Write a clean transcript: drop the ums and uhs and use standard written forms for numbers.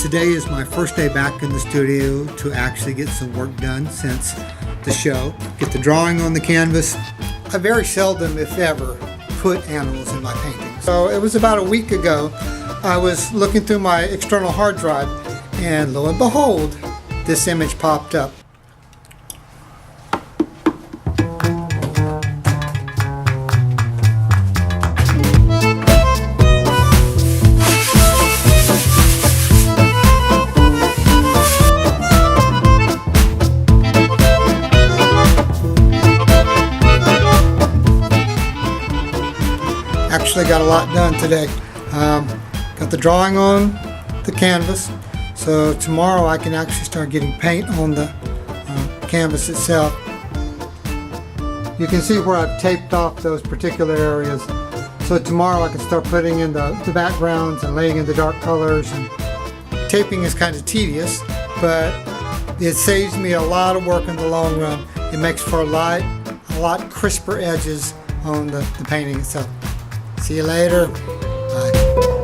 Today is my first day back in the studio to actually get some work done since the show. Get the drawing on the canvas. I very seldom, if ever, put animals in my paintings. So it was about a week ago, I was looking through my external hard drive, and lo and behold, this image popped up. Actually got a lot done today. Got the drawing on the canvas, so tomorrow I can actually start getting paint on the canvas itself. You can see where I've taped off those particular areas, so tomorrow I can start putting in the backgrounds and laying in the dark colors. And taping is kind of tedious, but it saves me a lot of work in the long run. It makes for a lot crisper edges on the painting itself. See you later. Bye.